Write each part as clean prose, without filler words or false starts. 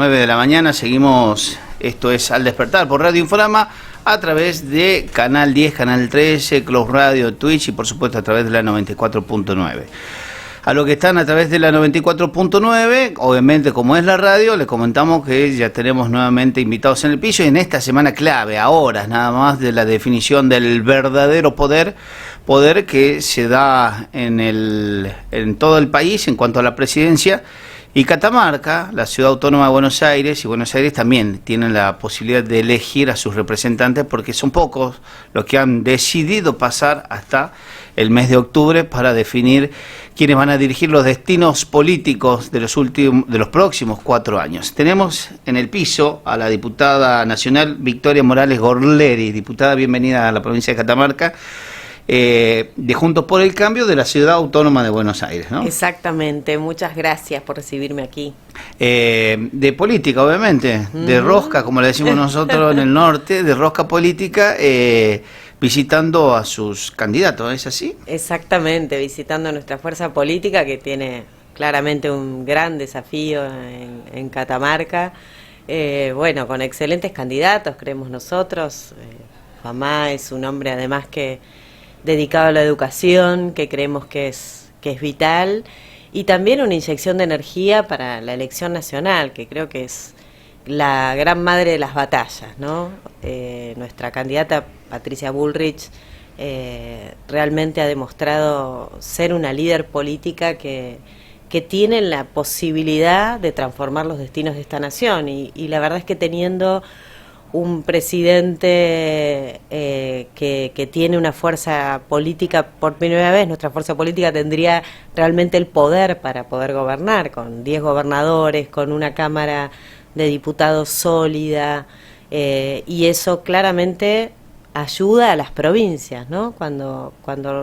9 de la mañana. Seguimos, esto es Al Despertar por Radio Inforama, a través de Canal 10, Canal 13, Cloud Radio, Twitch y por supuesto a través de la 94.9. A los que están a través de la 94.9, obviamente como es la radio, les comentamos que ya tenemos nuevamente invitados en el piso y en esta semana clave, a horas nada más de la definición del verdadero poder que se da en todo el país en cuanto a la presidencia. Y Catamarca, la ciudad autónoma de Buenos Aires, y Buenos Aires también tienen la posibilidad de elegir a sus representantes porque son pocos los que han decidido pasar hasta el mes de octubre para definir quiénes van a dirigir los destinos políticos de los próximos 4 años. Tenemos en el piso a la diputada nacional Victoria Morales Gorleri. Diputada, bienvenida a la provincia de Catamarca. De Juntos por el Cambio de la Ciudad Autónoma de Buenos Aires, ¿no? Exactamente, muchas gracias por recibirme aquí. De política, obviamente, de rosca, como le decimos nosotros en el norte, de rosca política, visitando a sus candidatos, ¿es así? Exactamente, visitando nuestra fuerza política que tiene claramente un gran desafío en Catamarca, bueno, con excelentes candidatos, creemos nosotros. Mamá es un hombre además que dedicado a la educación, que creemos que es vital, y también una inyección de energía para la elección nacional, que creo que es la gran madre de las batallas, ¿no? Nuestra candidata Patricia Bullrich realmente ha demostrado ser una líder política que tiene la posibilidad de transformar los destinos de esta nación, y la verdad es que teniendo un presidente que tiene una fuerza política, por primera vez nuestra fuerza política tendría realmente el poder para poder gobernar, con 10 gobernadores, con una Cámara de Diputados sólida, y eso claramente ayuda a las provincias, ¿no? Cuando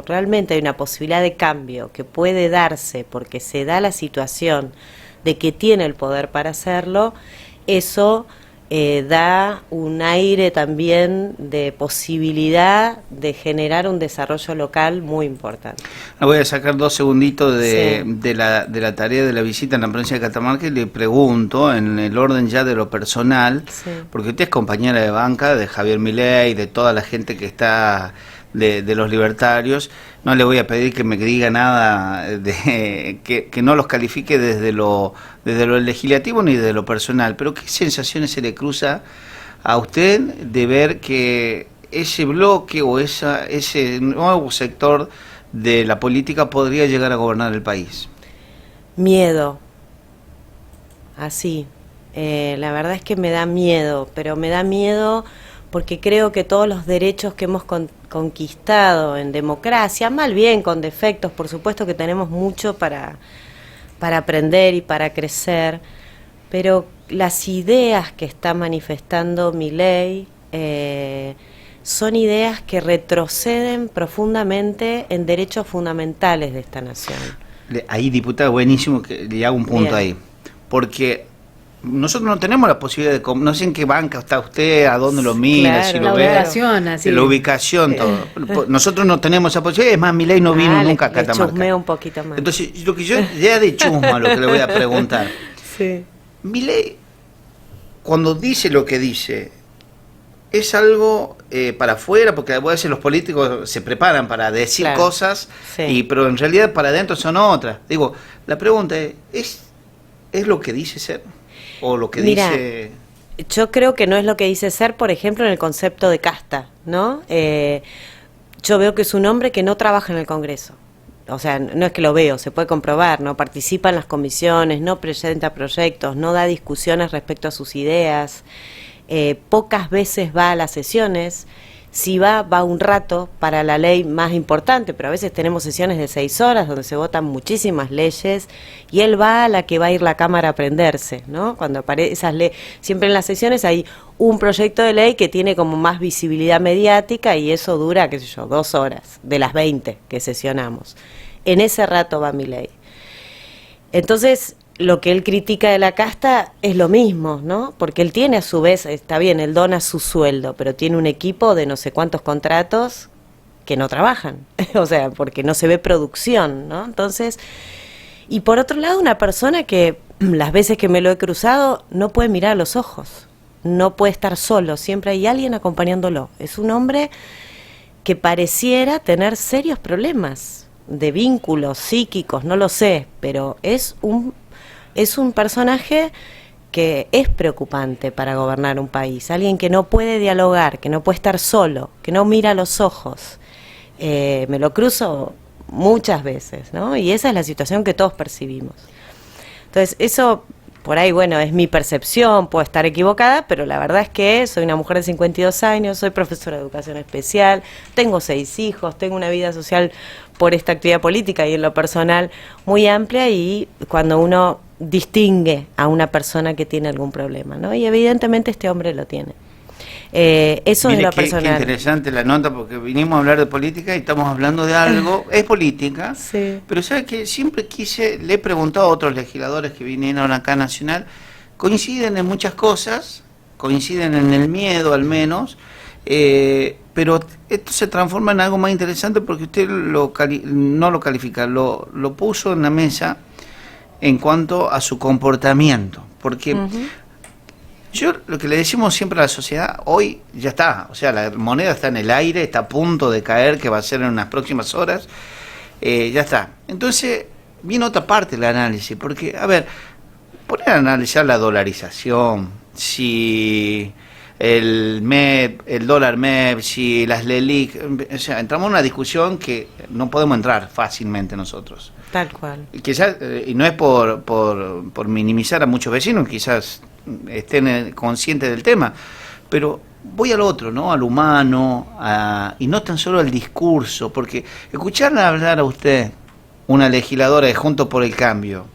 realmente hay una posibilidad de cambio que puede darse porque se da la situación de que tiene el poder para hacerlo, eso da un aire también de posibilidad de generar un desarrollo local muy importante. Voy a sacar 2 segunditos de la tarea de la visita en la provincia de Catamarca y le pregunto, en el orden ya de lo personal, porque usted es compañera de banca de Javier Milei, de toda la gente que está de los libertarios. No le voy a pedir que me diga nada, que no los califique desde lo legislativo ni desde lo personal, pero ¿qué sensaciones se le cruza a usted de ver que ese bloque o ese nuevo sector de la política podría llegar a gobernar el país? Miedo, así. La verdad es que me da miedo, pero me da miedo porque creo que todos los derechos que hemos conquistado en democracia, mal bien con defectos, por supuesto que tenemos mucho para aprender y para crecer, pero las ideas que está manifestando Milei son ideas que retroceden profundamente en derechos fundamentales de esta nación. Ahí, diputada, buenísimo que le hago un punto ahí, porque nosotros no tenemos la posibilidad de... No sé en qué banca está usted, a dónde lo mira, claro, si lo ve. La ubicación, todo. Nosotros no tenemos esa posibilidad. Es más, Milei no vino nunca a Catamarca. Le chusmeo un poquito más. Entonces, lo que yo ya de chusma lo que le voy a preguntar. Sí. Milei, cuando dice lo que dice, ¿es algo para afuera? Porque a veces los políticos se preparan para decir cosas, pero en realidad para adentro son otras. Digo, la pregunta ¿es lo que dice ser? O lo que dice... Yo creo que no es lo que dice ser, por ejemplo, en el concepto de casta, ¿no? Yo veo que es un hombre que no trabaja en el Congreso. O sea, no es que lo veo, se puede comprobar, no participa en las comisiones, no presenta proyectos, no da discusiones respecto a sus ideas, pocas veces va a las sesiones. Si va un rato para la ley más importante, pero a veces tenemos sesiones de 6 horas donde se votan muchísimas leyes y él va a la que va a ir la Cámara a prenderse, ¿no? Cuando aparece esas leyes, siempre en las sesiones hay un proyecto de ley que tiene como más visibilidad mediática y eso dura, qué sé yo, 2 horas de las 20 que sesionamos. En ese rato va Milei. Entonces, lo que él critica de la casta es lo mismo, ¿no? Porque él tiene a su vez, está bien, él dona su sueldo, pero tiene un equipo de no sé cuántos contratos que no trabajan, o sea, porque no se ve producción, ¿no? Entonces, y por otro lado, una persona que las veces que me lo he cruzado, no puede mirar a los ojos, no puede estar solo, siempre hay alguien acompañándolo. Es un hombre que pareciera tener serios problemas de vínculos psíquicos, no lo sé, pero es un personaje que es preocupante para gobernar un país, alguien que no puede dialogar, que no puede estar solo, que no mira a los ojos. Me lo cruzo muchas veces, ¿no? Y esa es la situación que todos percibimos. Entonces, eso, por ahí, bueno, es mi percepción, puedo estar equivocada, pero la verdad es que soy una mujer de 52 años, soy profesora de educación especial, tengo 6 hijos, tengo una vida social por esta actividad política y en lo personal muy amplia, y cuando uno distingue a una persona que tiene algún problema, ¿no? Y evidentemente este hombre lo tiene. Eso Mire, en lo qué personal. interesante la nota, porque vinimos a hablar de política y estamos hablando de algo, es política, Sí. pero sabe que siempre le he preguntado a otros legisladores que vinieron acá a Nacional, coinciden en muchas cosas, coinciden en el miedo al menos, pero esto se transforma en algo más interesante porque usted no lo califica, lo puso en la mesa en cuanto a su comportamiento, porque yo lo que le decimos siempre a la sociedad, hoy ya está, o sea, la moneda está en el aire, está a punto de caer, que va a ser en unas próximas horas, ya está. Entonces, viene otra parte del análisis, porque, a ver, poner a analizar la dolarización, si el MEP, el dólar MEP, si las LELIC, o sea, entramos en una discusión que no podemos entrar fácilmente nosotros. Tal cual. Y quizás, y no es por minimizar a muchos vecinos, quizás estén conscientes del tema, pero voy al otro, ¿no? Al humano, y no tan solo al discurso, porque escucharla hablar a usted, una legisladora de Juntos por el Cambio,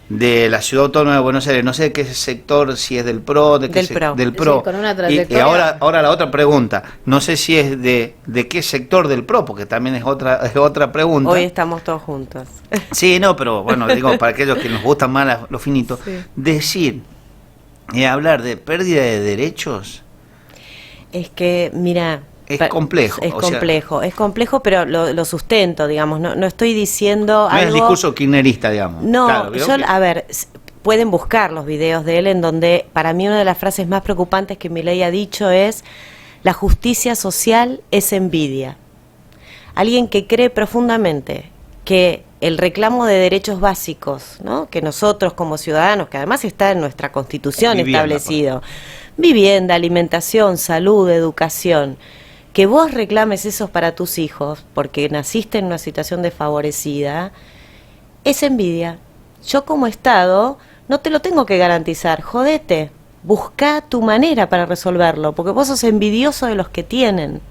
de la Ciudad Autónoma de Buenos Aires, no sé de qué sector, si es del PRO, del PRO. Sí, con una Y trayectoria. ahora la otra pregunta, no sé si es de qué sector del PRO, porque también es otra pregunta. Hoy estamos todos juntos. Sí, no, pero bueno, digo, para aquellos que nos gustan más lo finito, Sí. decir y hablar de pérdida de derechos Es que, mira... es complejo. Es complejo, pero lo sustento, digamos, no estoy diciendo No algo... es discurso kirchnerista, digamos. No, Claro, ¿vio? a ver, pueden buscar los videos de él en donde para mí una de las frases más preocupantes que Milei ha dicho es: la justicia social es envidia. Alguien que cree profundamente que el reclamo de derechos básicos, ¿no?, que nosotros como ciudadanos, que además está en nuestra Constitución establecido, vivienda, alimentación, salud, educación, que vos reclames esos para tus hijos porque naciste en una situación desfavorecida, es envidia. Yo como Estado no te lo tengo que garantizar, jodete, busca tu manera para resolverlo, porque vos sos envidioso de los que tienen.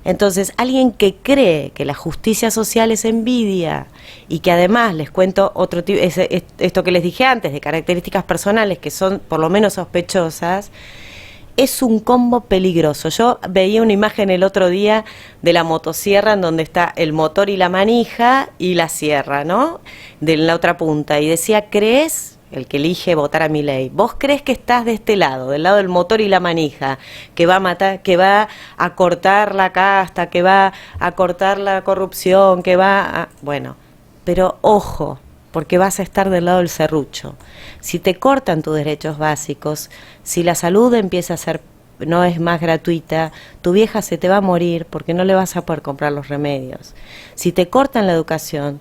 Entonces, alguien que cree que la justicia social es envidia y que además, les cuento otro tipo, esto que les dije antes, de características personales que son por lo menos sospechosas, es un combo peligroso. Yo veía una imagen el otro día de la motosierra en donde está el motor y la manija y la sierra, ¿no?, de la otra punta, y decía: ¿crees? El que elige votar a Milei, ¿vos crees que estás de este lado, del lado del motor y la manija, que va a matar, que va a cortar la casta, que va a cortar la corrupción, que va a... Bueno, pero ojo, porque vas a estar del lado del serrucho. Si te cortan tus derechos básicos, si la salud empieza a ser, no es más gratuita, tu vieja se te va a morir porque no le vas a poder comprar los remedios. Si te cortan la educación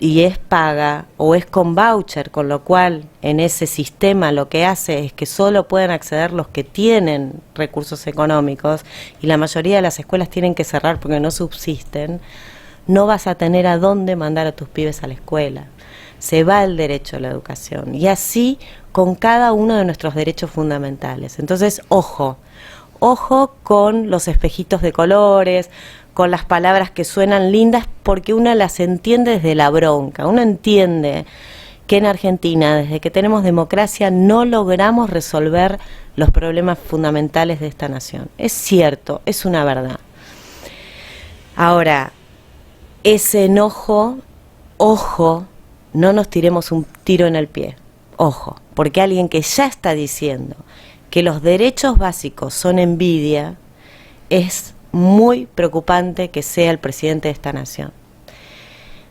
y es paga o es con voucher, con lo cual en ese sistema lo que hace es que solo pueden acceder los que tienen recursos económicos, y la mayoría de las escuelas tienen que cerrar porque no subsisten, no vas a tener a dónde mandar a tus pibes a la escuela. Se va el derecho a la educación, y así con cada uno de nuestros derechos fundamentales. Entonces, ojo con los espejitos de colores, con las palabras que suenan lindas, porque uno las entiende desde la bronca. Uno entiende que en Argentina, desde que tenemos democracia, no logramos resolver los problemas fundamentales de esta nación. Es cierto, es una verdad. Ahora, ese enojo, ojo, no nos tiremos un tiro en el pie. Ojo, porque alguien que ya está diciendo que los derechos básicos son envidia, es muy preocupante que sea el presidente de esta nación.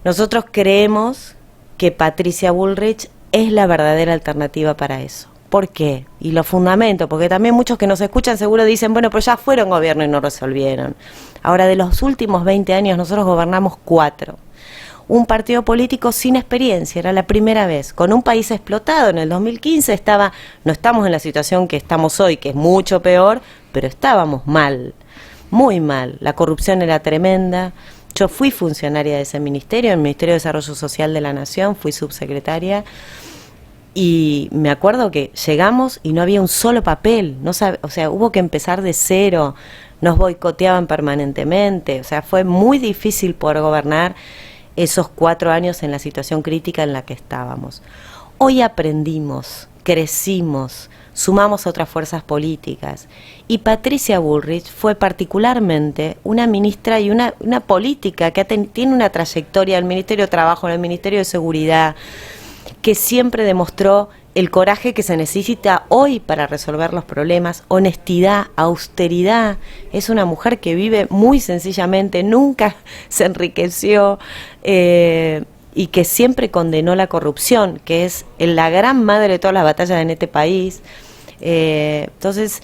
Nosotros creemos que Patricia Bullrich es la verdadera alternativa para eso. ¿Por qué? Y lo fundamento, porque también muchos que nos escuchan seguro dicen, bueno, pero ya fueron gobierno y no resolvieron. Ahora, de los últimos 20 años nosotros gobernamos 4. Un partido político sin experiencia, era la primera vez, con un país explotado. En el 2015 no estamos en la situación que estamos hoy, que es mucho peor, pero estábamos mal, muy mal. La corrupción era tremenda. Yo fui funcionaria de ese ministerio, el Ministerio de Desarrollo Social de la Nación, fui subsecretaria. Y me acuerdo que llegamos y no había un solo papel, o sea, hubo que empezar de cero, nos boicoteaban permanentemente, o sea, fue muy difícil poder gobernar esos 4 años en la situación crítica en la que estábamos. Hoy aprendimos, crecimos, sumamos otras fuerzas políticas, y Patricia Bullrich fue particularmente una ministra y una política que tiene una trayectoria en el Ministerio de Trabajo, en el Ministerio de Seguridad, que siempre demostró el coraje que se necesita hoy para resolver los problemas, honestidad, austeridad. Es una mujer que vive muy sencillamente, nunca se enriqueció, y que siempre condenó la corrupción, que es la gran madre de todas las batallas en este país. Entonces,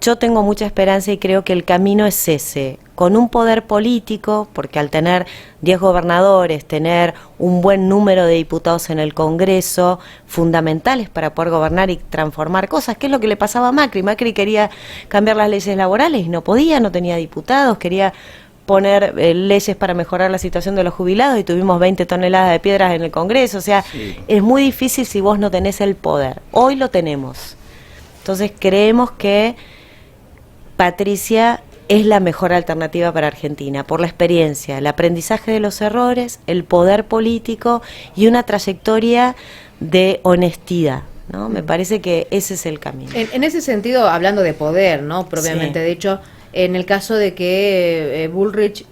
yo tengo mucha esperanza y creo que el camino es ese, con un poder político, porque al tener 10 gobernadores, tener un buen número de diputados en el Congreso, fundamentales para poder gobernar y transformar cosas, que es lo que le pasaba a Macri. Macri quería cambiar las leyes laborales y no podía, no tenía diputados, quería poner leyes para mejorar la situación de los jubilados y tuvimos 20 toneladas de piedras en el Congreso. O sea, sí, es muy difícil si vos no tenés el poder. Hoy lo tenemos. Entonces creemos que Patricia es la mejor alternativa para Argentina, por la experiencia, el aprendizaje de los errores, el poder político y una trayectoria de honestidad, ¿no? Me parece que ese es el camino. En ese sentido, hablando de poder, ¿no? Propiamente, sí, de hecho, en el caso de que Bullrich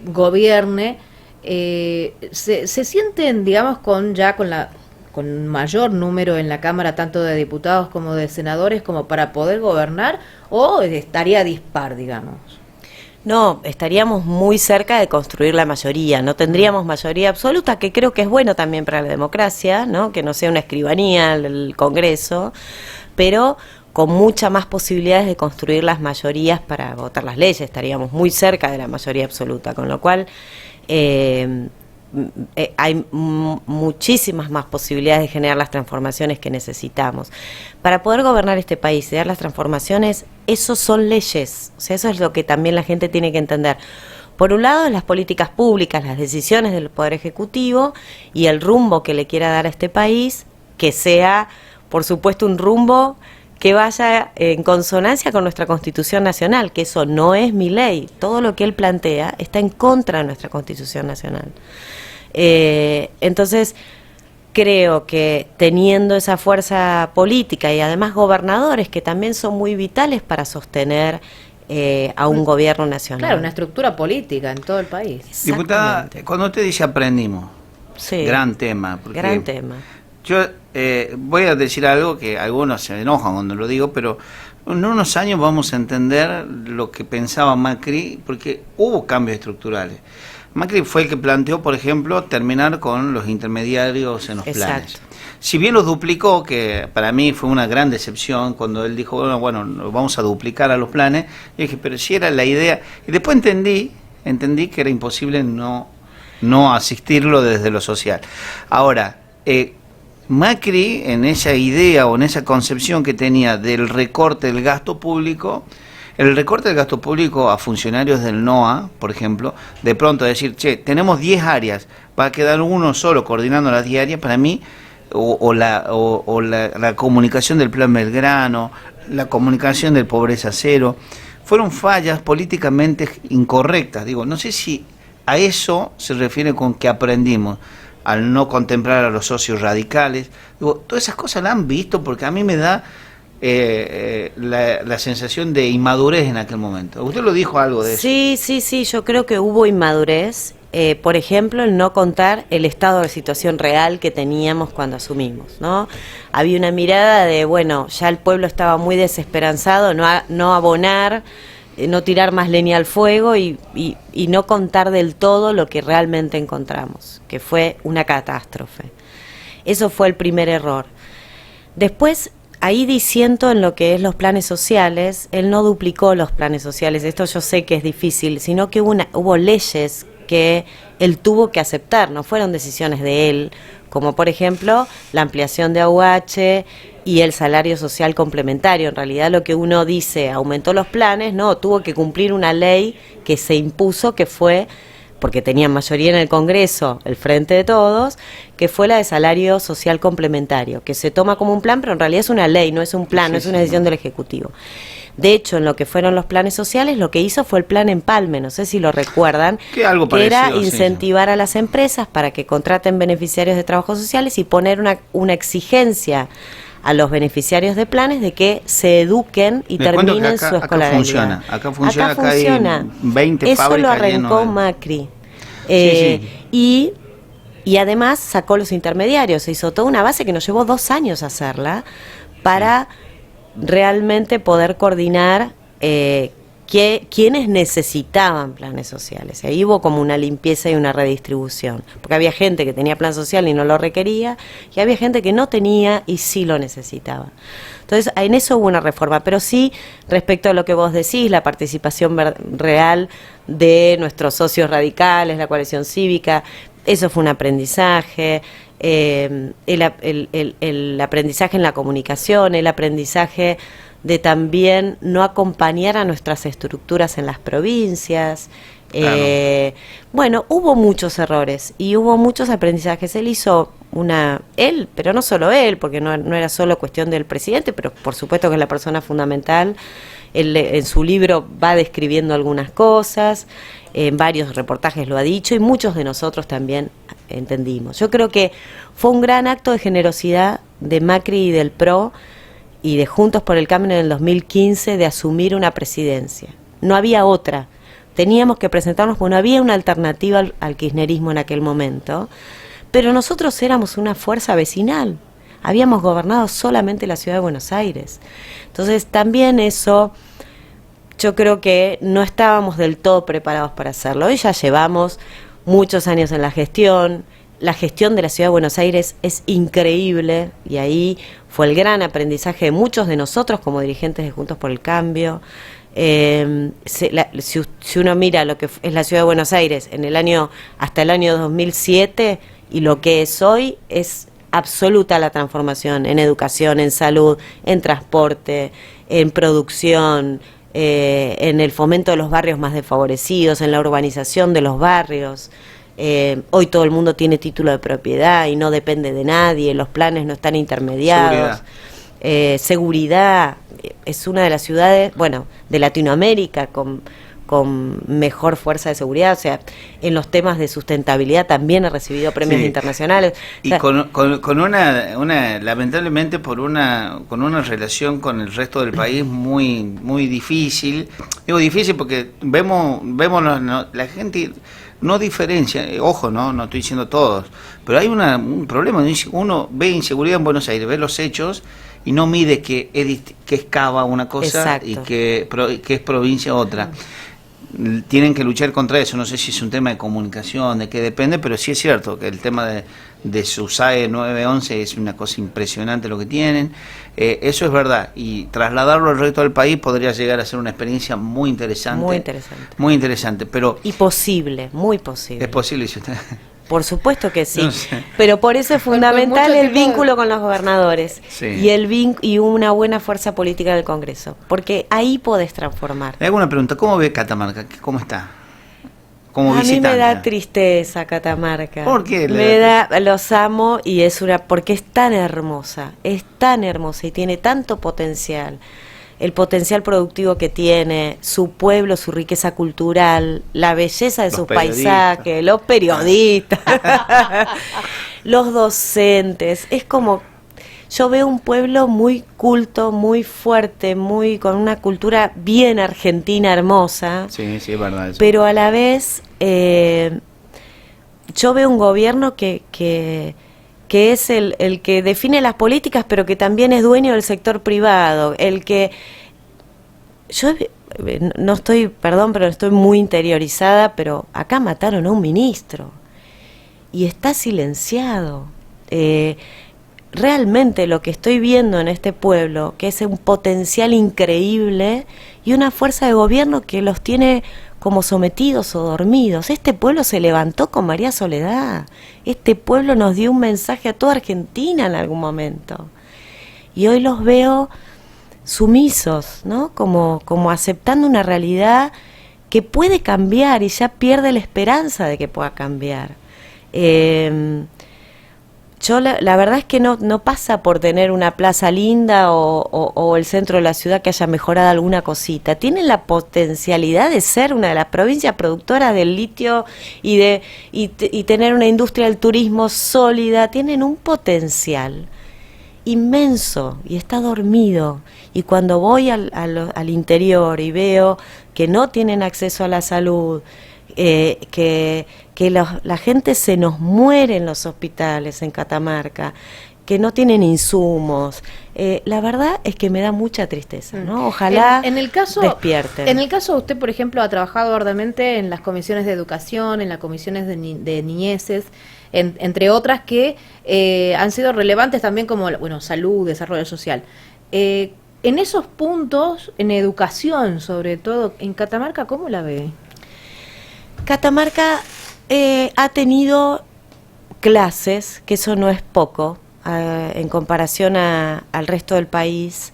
gobierne, se sienten, digamos, con mayor número en la Cámara, tanto de diputados como de senadores, como para poder gobernar, o estaría dispar, digamos. No, estaríamos muy cerca de construir la mayoría, no tendríamos mayoría absoluta, que creo que es bueno también para la democracia, ¿no? Que no sea una escribanía el Congreso, pero con muchas más posibilidades de construir las mayorías para votar las leyes, estaríamos muy cerca de la mayoría absoluta, con lo cual hay muchísimas más posibilidades de generar las transformaciones que necesitamos. Para poder gobernar este país y dar las transformaciones, eso son leyes, o sea, eso es lo que también la gente tiene que entender. Por un lado, las políticas públicas, las decisiones del Poder Ejecutivo y el rumbo que le quiera dar a este país, que sea, por supuesto, un rumbo que vaya en consonancia con nuestra Constitución Nacional, que eso no es mi ley. Todo lo que él plantea está en contra de nuestra Constitución Nacional. Entonces, creo que teniendo esa fuerza política y además gobernadores que también son muy vitales para sostener a un gobierno nacional. Claro, una estructura política en todo el país. Diputada, cuando usted dice aprendimos, sí, gran tema. Gran tema. Yo voy a decir algo que algunos se enojan cuando lo digo, pero en unos años vamos a entender lo que pensaba Macri, porque hubo cambios estructurales. Macri fue el que planteó, por ejemplo, terminar con los intermediarios en los planes. Si bien los duplicó, que para mí fue una gran decepción cuando él dijo, bueno, vamos a duplicar a los planes, yo dije, pero si era la idea. Y después entendí que era imposible no asistirlo desde lo social. Ahora, Macri, en esa idea o en esa concepción que tenía del recorte del gasto público, el recorte del gasto público a funcionarios del NOA, por ejemplo, de pronto decir, che, tenemos 10 áreas, va a quedar uno solo coordinando las 10 áreas, para mí, la comunicación del Plan Belgrano, la comunicación del Pobreza Cero, fueron fallas políticamente incorrectas. Digo, no sé si a eso se refiere con que aprendimos, al no contemplar a los socios radicales. Digo, todas esas cosas las han visto, porque a mí me da la sensación de inmadurez en aquel momento. Usted lo dijo algo de eso. Sí, yo creo que hubo inmadurez. Por ejemplo, el no contar el estado de situación real que teníamos cuando asumimos, ¿no? Había una mirada de, bueno, ya el pueblo estaba muy desesperanzado, no abonar, no tirar más leña al fuego y no contar del todo lo que realmente encontramos, que fue una catástrofe. Eso fue el primer error. Después, ahí disiento en lo que es los planes sociales. Él no duplicó los planes sociales, esto yo sé que es difícil, sino que hubo leyes que él tuvo que aceptar, no fueron decisiones de él, como por ejemplo la ampliación de AUH y el salario social complementario. En realidad lo que uno dice, aumentó los planes, no, tuvo que cumplir una ley que se impuso, que fue, porque tenían mayoría en el Congreso, el Frente de Todos, que fue la de salario social complementario, que se toma como un plan, pero en realidad es una ley, no es un plan, no es una decisión del Ejecutivo. De hecho, en lo que fueron los planes sociales, lo que hizo fue el plan Empalme, no sé si lo recuerdan, que era incentivar a las empresas para que contraten beneficiarios de trabajos sociales y poner una exigencia a los beneficiarios de planes de que se eduquen y terminen su escolaridad. Acá funciona, hay 20 Eso fábricas. lo arrancó Macri. Y además sacó los intermediarios, se hizo toda una base que nos llevó 2 años hacerla para realmente poder coordinar quienes necesitaban planes sociales. Ahí hubo como una limpieza y una redistribución, porque había gente que tenía plan social y no lo requería, y había gente que no tenía y sí lo necesitaba. Entonces, en eso hubo una reforma, pero sí, respecto a lo que vos decís, la participación real de nuestros socios radicales, la coalición cívica, eso fue un aprendizaje. El aprendizaje en la comunicación, el aprendizaje de también no acompañar a nuestras estructuras en las provincias. Claro. Bueno, hubo muchos errores y hubo muchos aprendizajes. Él hizo él, pero no solo él, porque no era solo cuestión del presidente, pero por supuesto que es la persona fundamental. Él en su libro va describiendo algunas cosas, en varios reportajes lo ha dicho y muchos de nosotros también entendimos. Yo creo que fue un gran acto de generosidad de Macri y del PRO y de Juntos por el Cambio en el 2015 de asumir una presidencia. No había otra. Teníamos que presentarnos porque no había una alternativa al kirchnerismo en aquel momento, pero nosotros éramos una fuerza vecinal. Habíamos gobernado solamente la ciudad de Buenos Aires. Entonces también eso, yo creo que no estábamos del todo preparados para hacerlo. Hoy ya llevamos muchos años en la gestión de la ciudad de Buenos Aires es increíble y ahí fue el gran aprendizaje de muchos de nosotros como dirigentes de Juntos por el Cambio. Si uno mira lo que es la ciudad de Buenos Aires hasta el año 2007 y lo que es hoy, es absoluta la transformación en educación, en salud, en transporte, en producción, en el fomento de los barrios más desfavorecidos, en la urbanización de los barrios. Hoy todo el mundo tiene título de propiedad y no depende de nadie, los planes no están intermediados. Seguridad, es una de las ciudades, de Latinoamérica con mejor fuerza de seguridad, o sea, en los temas de sustentabilidad también ha recibido premios internacionales. Y con una lamentablemente con una relación con el resto del país muy muy difícil. Digo difícil porque vemos la gente no diferencia, ojo, no estoy diciendo todos, pero hay un problema. Uno ve inseguridad en Buenos Aires, ve los hechos y no mide que es Cava una cosa. Exacto. Y que es provincia otra. Tienen que luchar contra eso. No sé si es un tema de comunicación, de qué depende, pero sí es cierto que el tema de SUSAE 911 es una cosa impresionante lo que tienen. Eso es verdad, y trasladarlo al resto del país podría llegar a ser una experiencia muy interesante. Muy interesante, pero... Y posible, muy posible. Es posible, si usted... Por supuesto que sí, no sé. Pero por eso es fundamental el vínculo con los gobernadores, sí. Y una buena fuerza política del Congreso, porque ahí podés transformar. Le hago una pregunta, ¿cómo ve Catamarca? ¿Cómo está? Como visitante. A mí me da tristeza Catamarca. ¿Por qué? Los amo y porque es tan hermosa y tiene tanto potencial. El potencial productivo que tiene, su pueblo, su riqueza cultural, la belleza de sus paisajes, los periodistas, los docentes. Es como, yo veo un pueblo muy culto, muy fuerte, con una cultura bien argentina, hermosa. Sí, es verdad eso. Pero a la vez, yo veo un gobierno que es el que define las políticas, pero que también es dueño del sector privado, yo no estoy, pero no estoy muy interiorizada, pero acá mataron a un ministro y está silenciado. realmente lo que estoy viendo en este pueblo, que es un potencial increíble y una fuerza de gobierno que los tiene como sometidos o dormidos. Este pueblo se levantó con María Soledad. Este pueblo nos dio un mensaje a toda Argentina en algún momento. Y hoy los veo sumisos, ¿no? Como aceptando una realidad que puede cambiar y ya pierde la esperanza de que pueda cambiar. Yo la verdad es que no pasa por tener una plaza linda o el centro de la ciudad que haya mejorado alguna cosita. Tienen la potencialidad de ser una de las provincias productoras del litio y tener una industria del turismo sólida. Tienen un potencial inmenso y está dormido. Y cuando voy al interior y veo que no tienen acceso a la salud, que la gente se nos muere en los hospitales en Catamarca, que no tienen insumos, la verdad es que me da mucha tristeza, ¿no? Ojalá en el caso, despierten. En el caso, usted, por ejemplo, ha trabajado arduamente en las comisiones de educación, en las comisiones de niñeces, entre otras que han sido relevantes también como, bueno, salud, desarrollo social. En esos puntos, en educación sobre todo, en Catamarca, ¿cómo la ve? Catamarca ha tenido clases, que eso no es poco, en comparación al resto del país.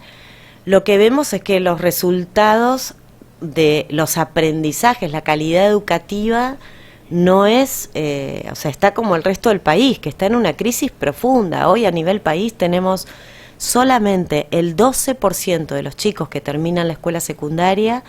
Lo que vemos es que los resultados de los aprendizajes, la calidad educativa, no es, o sea, está como el resto del país, que está en una crisis profunda. Hoy a nivel país tenemos solamente el 12% de los chicos que terminan la escuela secundaria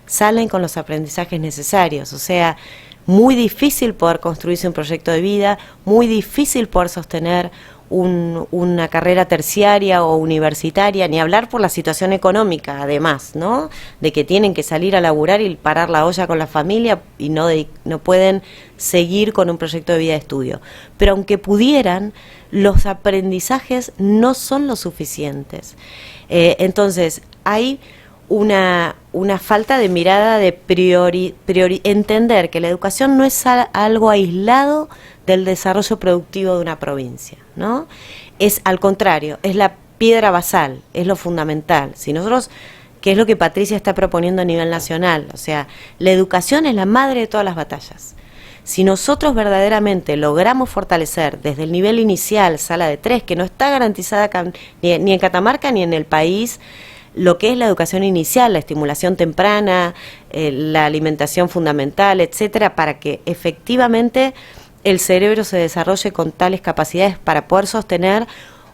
salen con los aprendizajes necesarios, o sea, muy difícil poder construirse un proyecto de vida, muy difícil poder sostener una carrera terciaria o universitaria, ni hablar por la situación económica, además, ¿no? De que tienen que salir a laburar y parar la olla con la familia y no pueden seguir con un proyecto de vida de estudio. Pero aunque pudieran, los aprendizajes no son lo suficientes. Entonces, hay una falta de mirada de entender que la educación no es algo aislado del desarrollo productivo de una provincia, ¿no? Es al contrario, es la piedra basal, es lo fundamental. Si nosotros, que es lo que Patricia está proponiendo a nivel nacional, o sea, la educación es la madre de todas las batallas. Si nosotros verdaderamente logramos fortalecer desde el nivel inicial, sala de 3, que no está garantizada ni en Catamarca ni en el país, lo que es la educación inicial, la estimulación temprana, la alimentación fundamental, etcétera, para que efectivamente el cerebro se desarrolle con tales capacidades para poder sostener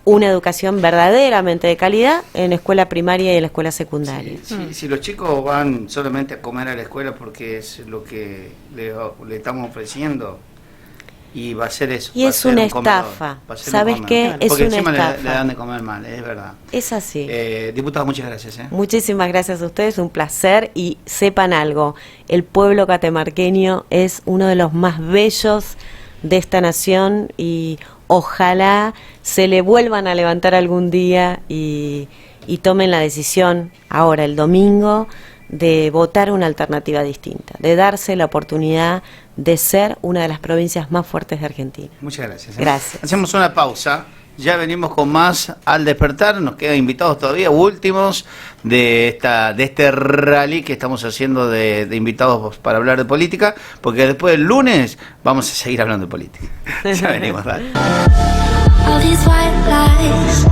una educación verdaderamente de calidad en la escuela primaria y en la escuela secundaria. Si los chicos van solamente a comer a la escuela porque es lo que le estamos ofreciendo, y va a ser eso. Y es una estafa. ¿Sabes qué? Es porque una encima estafa. le dan de comer mal, es verdad. Es así. Diputado, muchas gracias. Muchísimas gracias a ustedes, un placer. Y sepan algo, el pueblo catamarqueño es uno de los más bellos de esta nación y ojalá se le vuelvan a levantar algún día y tomen la decisión ahora, el domingo, de votar una alternativa distinta, de darse la oportunidad de ser una de las provincias más fuertes de Argentina. Muchas gracias. Gracias. Hacemos una pausa, ya venimos con más al despertar, nos quedan invitados todavía, últimos de este rally que estamos haciendo de invitados para hablar de política, porque después del lunes vamos a seguir hablando de política. Ya venimos, dale.